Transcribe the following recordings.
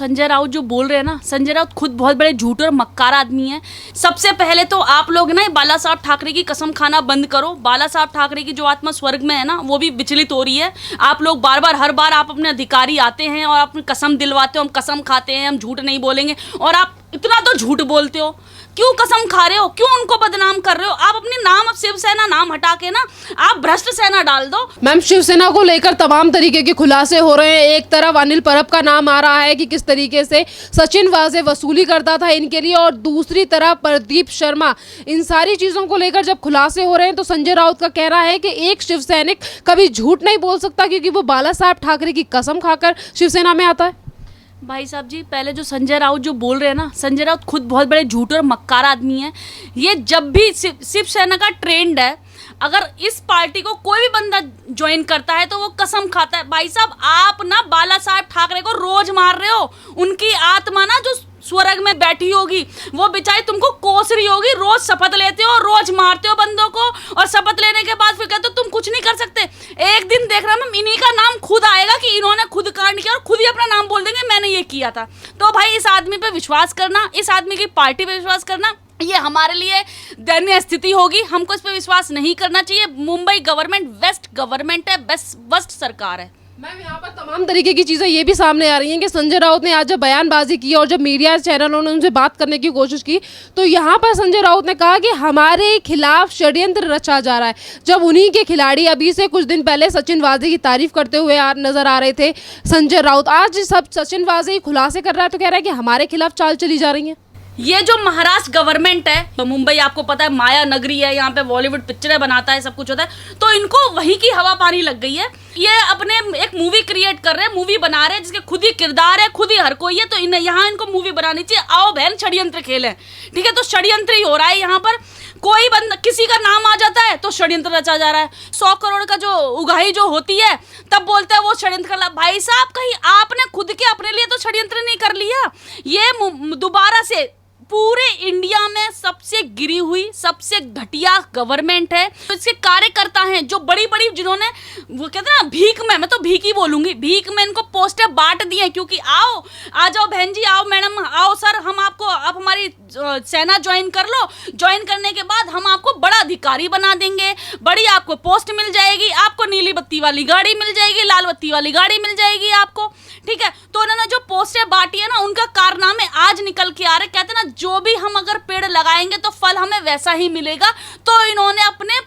संजय राउत जो बोल रहे हैं ना, संजय राउत खुद बहुत बड़े झूठे और मक्कार आदमी हैं। सबसे पहले तो आप लोग ना बाला साहब ठाकरे की कसम खाना बंद करो। बाला साहब ठाकरे की जो आत्मा स्वर्ग में है ना, वो भी विचलित हो रही है। आप लोग बार बार हर बार आप अपने अधिकारी आते हैं और अपनी कसम दिलवाते हो, हम कसम खाते हैं, हम झूठ नहीं बोलेंगे, और आप इतना तो झूठ बोलते हो। क्यों कसम खा रहे हो? क्यों उनको बदनाम कर रहे हो? आप अपने नाम, अब शिवसेना नाम हटा के ना आप भ्रष्ट सेना डाल दो। मैम, शिवसेना को लेकर तमाम तरीके के खुलासे हो रहे हैं। एक तरफ अनिल परब का नाम आ रहा है कि किस तरीके से सचिन वाजे वसूली करता था इनके लिए, और दूसरी तरफ प्रदीप शर्मा। इन सारी चीज़ों को लेकर जब खुलासे हो रहे हैं तो संजय राउत का कहना है कि एक शिवसैनिक कभी झूठ नहीं बोल सकता क्योंकि वो बाला साहब ठाकरे की कसम खाकर शिवसेना में आता है। भाई साहब जी, पहले जो संजय राउत जो बोल रहे हैं ना, संजय राउत खुद बहुत बड़े झूठे और मक्कार आदमी हैं। ये जब भी शिवसेना का ट्रेंड है, अगर इस पार्टी को कोई भी बंदा ज्वाइन करता है तो वो कसम खाता है। भाई साहब, आप ना बाला साहब ठाकरे को रोज मार रहे हो। उनकी आत्मा ना जो स्वर्ग में बैठी होगी, वो बेचारी तुमको कोस रही होगी। रोज शपथ लेते हो, रोज मारते हो बंदों को, और शपथ लेने के बाद फिर कहते हो तुम कुछ नहीं कर सकते। एक दिन देख रहा मैं, इन्हीं का नाम खुद आएगा कि इन्होंने खुद कांड किया, और खुद ही अपना नाम बोल देंगे मैंने ये किया था। तो भाई इस आदमी पे विश्वास करना, इस आदमी की पार्टी पे विश्वास करना, ये हमारे लिए दयनीय स्थिति होगी। हमको इस पे विश्वास नहीं करना चाहिए। मुंबई गवर्नमेंट वेस्ट गवर्नमेंट है, बेस्ट सरकार है। मैम, यहाँ पर तमाम तरीके की चीज़ें ये भी सामने आ रही हैं कि संजय राउत ने आज जब बयानबाजी की और जब मीडिया चैनलों ने उनसे बात करने की कोशिश की, तो यहाँ पर संजय राउत ने कहा कि हमारे खिलाफ षड्यंत्र रचा जा रहा है। जब उन्हीं के खिलाड़ी अभी से कुछ दिन पहले सचिन वाजे की तारीफ करते हुए नजर आ रहे थे संजय राउत, आज सब सचिन वाजे खुलासे कर रहा है तो कह रहा है कि हमारे खिलाफ चाल चली जा रही है। ये जो महाराष्ट्र गवर्नमेंट है, तो मुंबई आपको पता है माया नगरी है, यहाँ पे बॉलीवुड पिक्चरें बनाता है, सब कुछ होता है, तो इनको वहीं की हवा पानी लग गई है। ये अपने एक मूवी क्रिएट कर रहे हैं, मूवी बना रहे हैं जिसके खुद ही किरदार है, खुद ही हर कोई है। तो यहाँ इनको मूवी बनानी चाहिए। आओ बहन, षड्यंत्र खेलें, ठीक है? तो षड्यंत्र ही हो रहा है यहाँ पर। कोई बंदा, किसी का नाम आ जाता है तो षड्यंत्र रचा जा रहा है। 100 करोड़ का जो उगाही जो होती है, तब बोलते हैं वो षड्यंत्र कर। भाई साहब, कहीं आपने खुद के अपने लिए तो षड्यंत्र नहीं कर लिया? ये दोबारा से पूरे इंडिया में सबसे गिरी हुई, सबसे घटिया गवर्नमेंट है। तो इसके कार्यकर्ता हैं जो बड़ी बड़ी, जिन्होंने वो कहते हैं ना भीख में, मैं तो भीख ही बोलूंगी, भीख में इनको पोस्टर बांट दिए क्योंकि आओ, आ जाओ बहन जी, आओ मैडम, आओ सर, हम आपको, आप हमारी सेना ज्वाइन कर लो। ज्वाइन करने के बाद हम आपको बड़ा अधिकारी बना देंगे, बड़ी आपको पोस्ट मिल जाएगी, आपको नीली बत्ती वाली गाड़ी मिल जाएगी, लाल बत्ती वाली गाड़ी मिल जाएगी आपको, ठीक है? तो उन्होंने जो पोस्टर बांटी है ना, उनका कारनामे आज निकल के आ रहे। कहते हैं ना, जो भी हम अगर पेड़ लगाएंगे तो फल हमें वैसा ही मिलेगा। तो इन्होंने अपने,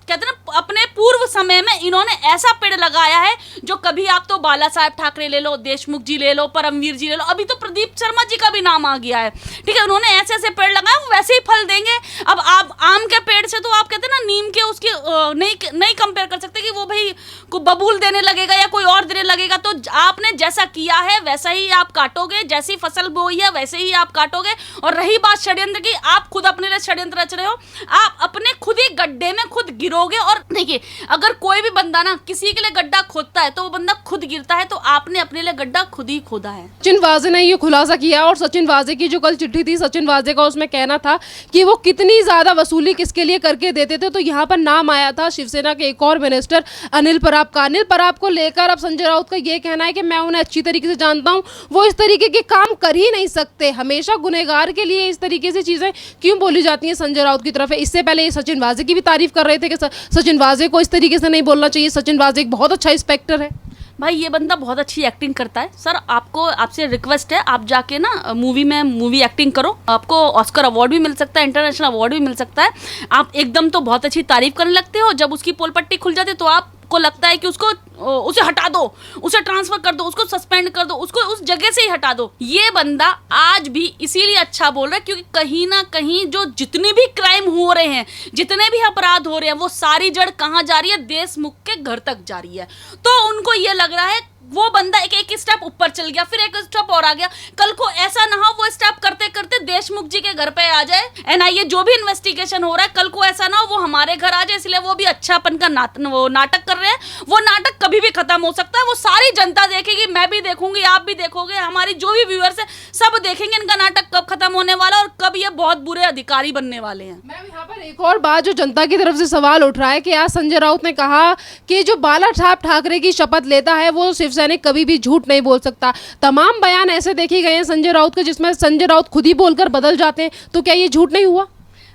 कहते हैं ना, अपने पूर्व समय में इन्होंने ऐसा पेड़ लगाया है जो कभी, आप तो बाला साहब ठाकरे ले लो, देशमुख जी ले लो, परमवीर जी ले लो, अभी तो प्रदीप शर्मा जी का भी नाम आ गया है, ठीक है? उन्होंने ऐसे ऐसे पेड़ लगाए, वो वैसे ही फल देंगे। अब आप आम के पेड़ से तो आप कहते हैं ना, नीम के उसकी नहीं कंपेयर कर सकते कि वो भाई को बबूल देने लगेगा या कोई और देने लगेगा। तो आपने जैसा किया है वैसा ही आप काटोगे, जैसी फसल बोई है वैसे ही आप काटोगे। और रही बात षड्यंत्र की, आप खुद अपने लिए षड्यंत्र रच रहे हो। आप अपने खुद ही गड्ढे में खुद गिरोगे। और देखिए, अगर कोई भी बंदा ना किसी के लिए गड्ढा खोदता है तो वो बंदा खुद गिरता है। तो आपने अपने लिए गड्ढा खुद ही खोदा है। सचिन वाजे ने ये खुलासा किया, और सचिन वाजे की जो कल चिट्ठी थी, सचिन वाजे का उसमें कहना था कि वो कितनी ज्यादा वसूली किसके लिए करके देते थे। तो यहाँ पर नाम आया था शिवसेना के एक और मिनिस्टर अनिल पराब का। अनिल पराब को लेकर अब संजय राउत का ये कहना है कि मैं उन्हें अच्छी तरीके से जानता हूँ, वो इस तरीके के काम कर ही नहीं सकते। हमेशा गुनहगार के लिए इस तरीके से चीजें क्यों बोली जाती हैं संजय राउत की तरफ है। इससे पहले ये सचिन वाजे की भी तारीफ कर रहे थे कि सचिन वाजे को इस तरीके से नहीं बोलना चाहिए, सचिन वाजे एक बहुत अच्छा इंस्पेक्टर है। भाई, ये बंदा बहुत अच्छी एक्टिंग करता है। सर, आपसे रिक्वेस्ट है, आप जाके ना मूवी एक्टिंग करो, आपको ऑस्कर अवार्ड भी मिल सकता है, इंटरनेशनल अवार्ड भी मिल सकता है। आप एकदम तो बहुत अच्छी तारीफ करने लगते हो, जब उसकी पोल पट्टी खुल जाती है तो आपको लगता है कि उसे हटा दो, उसे ट्रांसफर कर दो, उसको सस्पेंड कर दो, उसको उस जगह से ही हटा दो। ये बंदा आज भी इसीलिए अच्छा बोल रहा है क्योंकि कहीं ना कहीं जो जितने भी क्राइम हो रहे हैं, जितने भी अपराध हो रहे हैं, वो सारी जड़ कहाँ जा रही है? देशमुख के घर तक जा रही है। तो उनको ये लग रहा है वो बंदा एक स्टेप ऊपर चल गया, फिर एक स्टेप और आ गया। कल को ऐसा ना हो वो स्टेप करते करते देशमुख जी के घर पे आ जाए, एनआईए जो भी इन्वेस्टिगेशन हो रहा है, कल को ऐसा ना हो वो हमारे घर आ जाए, इसलिए वो भी अच्छापन का वो नाटक कर रहे हैं। वो नाटक कभी भी खत्म हो सकता है, वो सारी जनता देखेगी, मैं भी देखूंगी, आप भी देखोगे, हमारी जो भी व्यूअर्स है सब देखेंगे इनका नाटक कब खत्म होने वाला और कब ये बहुत बुरे अधिकारी बनने वाले हैं। मैम यहाँ पर एक और बात जो जनता की तरफ से सवाल उठ रहा है कि आज संजय राउत ने कहा कि जो बाला साहब ठाकरे की शपथ लेता है वो शिवसैनिक कभी भी झूठ नहीं बोल सकता। तमाम बयान ऐसे देखे गए हैं संजय राउत के जिसमें संजय राउत खुद ही बोलकर बदल जाते हैं, तो क्या ये झूठ नहीं हुआ?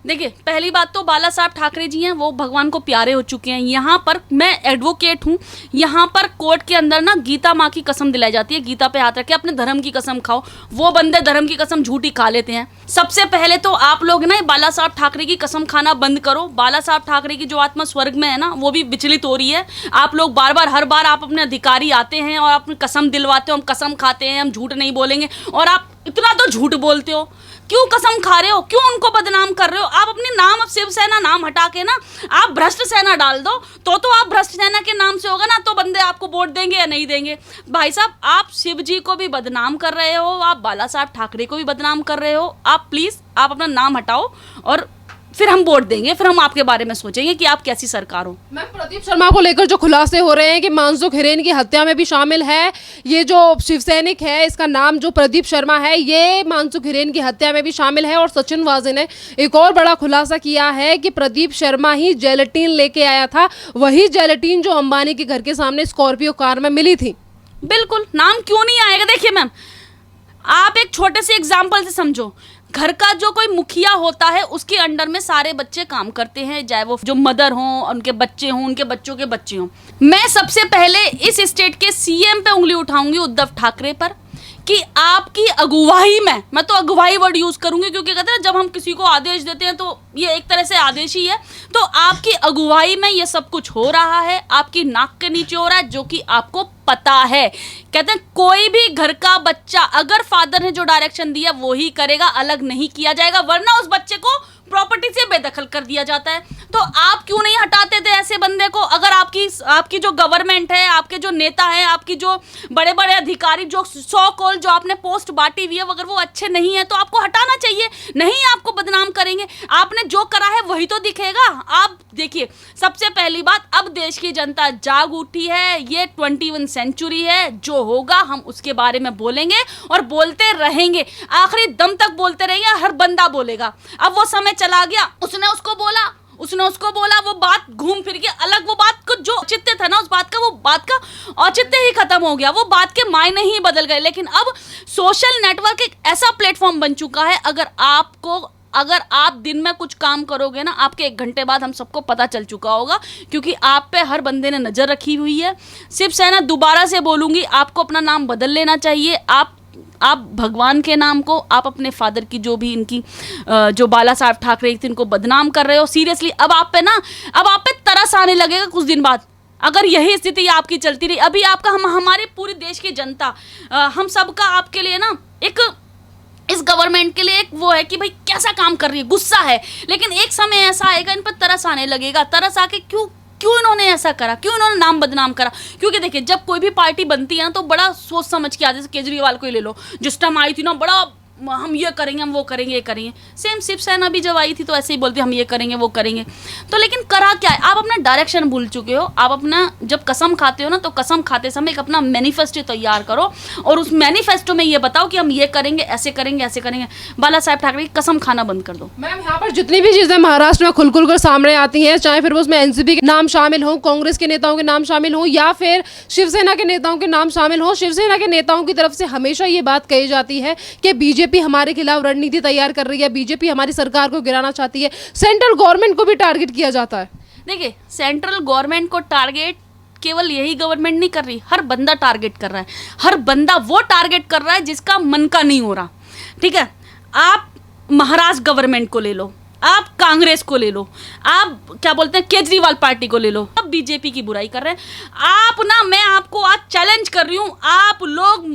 देखिए, पहली बात तो बाला साहब ठाकरे जी हैं, वो भगवान को प्यारे हो चुके हैं। यहाँ पर मैं एडवोकेट हूँ, यहाँ पर कोर्ट के अंदर ना गीता माँ की कसम दिलाई जाती है, गीता पे हाथ रख के अपने धर्म की कसम खाओ। वो बंदे धर्म की कसम झूठी खा लेते हैं। सबसे पहले तो आप लोग ना बाला साहब ठाकरे की कसम खाना बंद करो। बाला साहब ठाकरे की जो आत्मा स्वर्ग में है ना, वो भी विचलित हो रही है। आप लोग बार बार हर बार आप अपने अधिकारी आते हैं और अपनी कसम दिलवाते हो, हम कसम खाते हैं, हम झूठ नहीं बोलेंगे, और आप इतना तो झूठ बोलते हो। क्यों कसम खा रहे हो, क्यों उनको बदनाम कर रहे हो? आप अपने नाम, अब शिवसेना नाम हटा के ना आप भ्रष्ट सेना डाल दो, तो आप भ्रष्ट सेना के नाम से होगा ना, तो बंदे आपको वोट देंगे या नहीं देंगे। भाई साहब, आप शिव जी को भी बदनाम कर रहे हो, आप बाला साहब ठाकरे को भी बदनाम कर रहे हो। आप प्लीज आप अपना नाम हटाओ और फिर हम वोट देंगे, फिर हम आपके बारे में सोचेंगे कि आप कैसी सरकार हो। मैम, प्रदीप शर्मा को लेकर जो खुलासे हो रहे हैं कि मनसुख हिरेन की हत्या में भी शामिल है ये जो शिवसैनिक है, इसका नाम जो प्रदीप शर्मा है, ये मनसुख हिरेन की हत्या में भी शामिल है। और सचिन वाजे ने एक और बड़ा खुलासा किया है कि प्रदीप शर्मा ही जेलेटिन लेके आया था, वही जेलेटिन जो अंबानी के घर के सामने स्कॉर्पियो कार में मिली थी। बिल्कुल, नाम क्यों नहीं आएगा? देखिए मैम, आप एक छोटे से एग्जाम्पल से समझो। घर का जो कोई मुखिया होता है उसके अंडर में सारे बच्चे काम करते हैं, चाहे वो जो मदर हों, उनके बच्चे हों, उनके बच्चों के बच्चे हों। मैं सबसे पहले इस स्टेट के सीएम पे उंगली उठाऊंगी, उद्धव ठाकरे पर, कि आपकी अगुवाई में, मैं तो अगुवाई वर्ड यूज करूंगी क्योंकि कहते हैं जब हम किसी को आदेश देते हैं तो ये एक तरह से आदेश ही है। तो आपकी अगुवाई में ये सब कुछ हो रहा है, आपकी नाक के नीचे हो रहा है, जो कि आपको पता है। कहते हैं कोई भी घर का बच्चा, अगर फादर ने जो डायरेक्शन दिया वो ही करेगा, अलग नहीं किया जाएगा, वरना उस बच्चे को प्रॉपर्टी से बेदखल कर दिया जाता है। तो आप क्यों नहीं हटाते थे ऐसे बंदे को? अगर आपकी जो गवर्नमेंट है, आपके जो नेता हैं, आपकी जो बड़े बड़े अधिकारी, जो सो कॉल जो आपने पोस्ट बांटी हुई है, अगर वो अच्छे नहीं है तो आपको हटाना चाहिए। नहीं, आपको बदनाम करेंगे। आपने जो करा है वही तो दिखेगा। आप देखिए, सबसे पहली बात, अब देश की जनता जाग उठी है। ये 21 सेंचुरी है, जो होगा हम उसके बारे में बोलेंगे और बोलते रहेंगे, आखिरी दम तक बोलते रहेंगे। हर बंदा बोलेगा। अब वो समय चला गया, उसने उसको बोला, वो बात घूम फिर के अलग, वो बात को जो औचित्य था ना उस बात का, वो बात का औचित्य ही खत्म हो गया, वो बात के मायने ही बदल गए। लेकिन अब सोशल नेटवर्क एक ऐसा प्लेटफॉर्म बन चुका है, अगर आप दिन में कुछ काम करोगे ना, आपके 1 घंटे बाद हम सबको पता चल चुका होगा, क्योंकि आप पे हर बंदे ने नजर रखी हुई है। शिवसेना, दोबारा से बोलूंगी, आपको अपना नाम बदल लेना चाहिए। आप भगवान के नाम को, आप अपने फादर की जो भी इनकी जो बाला साहब ठाकरे थी, इनको बदनाम कर रहे हो। सीरियसली अब आप पे तरस आने लगेगा कुछ दिन बाद, अगर यही स्थिति आपकी चलती रही। अभी आपका हमारे पूरे देश की जनता, हम सबका आपके लिए ना एक, इस गवर्नमेंट के लिए एक वो है कि भाई कैसा काम कर रही है, गुस्सा है। लेकिन एक समय ऐसा आएगा, इन पर तरस आने लगेगा। तरस आके क्यों इन्होंने ऐसा करा, क्यों इन्होंने नाम बदनाम करा? क्योंकि देखिए, जब कोई भी पार्टी बनती है ना तो बड़ा सोच समझ के आते। जैसे केजरीवाल को ही ले लो, जिस टाइम आई थी ना, बड़ा हम ये करेंगे, हम वो करेंगे, ये करेंगे। सेम शिवसेना भी जब आई थी तो ऐसे ही बोलती हम ये करेंगे, वो करेंगे। तो लेकिन करा क्या है? आप अपना डायरेक्शन भूल चुके हो। आप अपना जब कसम खाते हो ना, तो कसम खाते समय एक अपना मैनिफेस्टो तैयार करो और उस मैनिफेस्टो में ये बताओ कि हम ये करेंगे, ऐसे करेंगे, ऐसे करेंगे। बाला साहब ठाकरे की कसम खाना बंद कर दो। मैम, यहाँ पर जितनी भी चीजें महाराष्ट्र में खुल कर सामने आती हैं, चाहे फिर उसमें एनसीपी के नाम शामिल हो, कांग्रेस के नेताओं के नाम शामिल हो, या फिर शिवसेना के नेताओं के नाम शामिल हो, शिवसेना के नेताओं की तरफ से हमेशा ये बात कही जाती है कि बीजेपी हमारे खिलाफ रणनीति तैयार कर रही है, बीजेपी हमारी सरकार को गिराना चाहती है। सेंट्रल गवर्नमेंट को भी टारगेट किया जाता है। देखिए, सेंट्रल गवर्नमेंट को टारगेट केवल यही गवर्नमेंट नहीं कर रही, हर बंदा टारगेट कर रहा है। हर बंदा वो टारगेट कर रहा है जिसका मन का नहीं हो रहा। ठीक है, आप महाराष्ट्र गवर्नमेंट को ले लो। आप कांग्रेस को ले लो, आप क्या बोलते हैं केजरीवाल पार्टी को ले लो, अब बीजेपी की बुराई कर रहे हैं आप ना। मैं आपको आज चैलेंज कर रही हूँ, आप लोग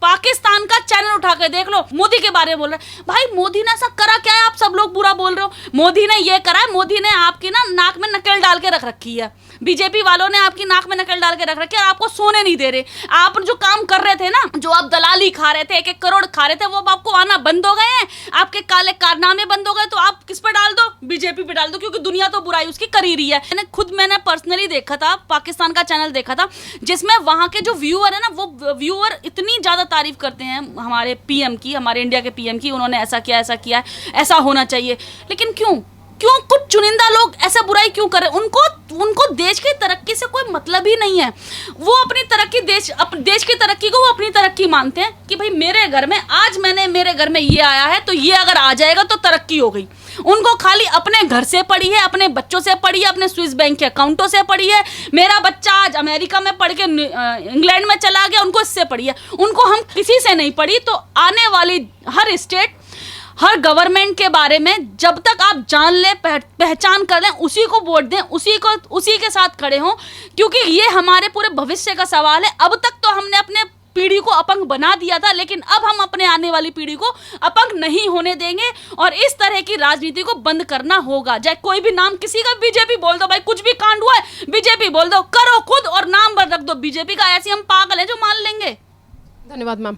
पाकिस्तान का चैनल उठा के देख लो, मोदी के बारे में बोल रहे हैं। भाई मोदी ने ऐसा करा क्या है, आप सब लोग बुरा बोल रहे हो? मोदी ने ये करा है, मोदी ने आपकी ना नाक में नकेल डाल के रख रखी है, बीजेपी वालों ने आपकी नाक में नकेल डाल के रख रखी है, आपको सोने नहीं दे रहे। आप जो काम कर रहे थे ना, जो आप दलाली खा रहे थे, 1-1 करोड़ खा रहे थे, वो अब आपको आना बंद हो गए हैं, आपके काले कारनामे बंद हो गए। तो आप किस पर डाल दो? बीजेपी पे डाल दो, क्योंकि दुनिया तो बुराई उसकी कर ही रही है। मैंने पर्सनली देखा था, पाकिस्तान का चैनल देखा था, जिसमें वहां के जो व्यूअर है ना, वो व्यूअर इतनी ज्यादा तारीफ करते हैं हमारे पीएम की, हमारे इंडिया के पीएम की, उन्होंने ऐसा किया, ऐसा किया है, ऐसा होना चाहिए। लेकिन क्यों कुछ चुनिंदा लोग ऐसा बुराई क्यों कर रहे हैं? उनको देश की तरक्की से कोई मतलब ही नहीं है। वो अपनी तरक्की देश की तरक्की को वो अपनी तरक्की मानते हैं कि भाई मेरे घर में मेरे घर में ये आया है, तो ये अगर आ जाएगा तो तरक्की हो गई। उनको खाली अपने घर से पड़ी है, अपने बच्चों से पड़ी है, अपने स्विस बैंक के अकाउंटों से पड़ी है। मेरा बच्चा आज अमेरिका में पढ़ के इंग्लैंड में चला गया, उनको इससे पड़ी है। उनको हम किसी से नहीं पड़ी। तो आने वाली हर स्टेट, हर गवर्नमेंट के बारे में जब तक आप जान लें, पहचान कर लें, उसी को वोट दें, उसी के साथ खड़े हों, क्योंकि ये हमारे पूरे भविष्य का सवाल है। अब तक तो हमने अपने पीढ़ी को अपंग बना दिया था, लेकिन अब हम अपने आने वाली पीढ़ी को अपंग नहीं होने देंगे और इस तरह की राजनीति को बंद करना होगा। चाहे कोई भी नाम किसी का, बीजेपी बोल दो, भाई कुछ भी कांड हुआ है बीजेपी बोल दो, करो खुद और नाम रख दो बीजेपी का। ऐसे हम पागल हैं जो मान लेंगे। धन्यवाद मैम।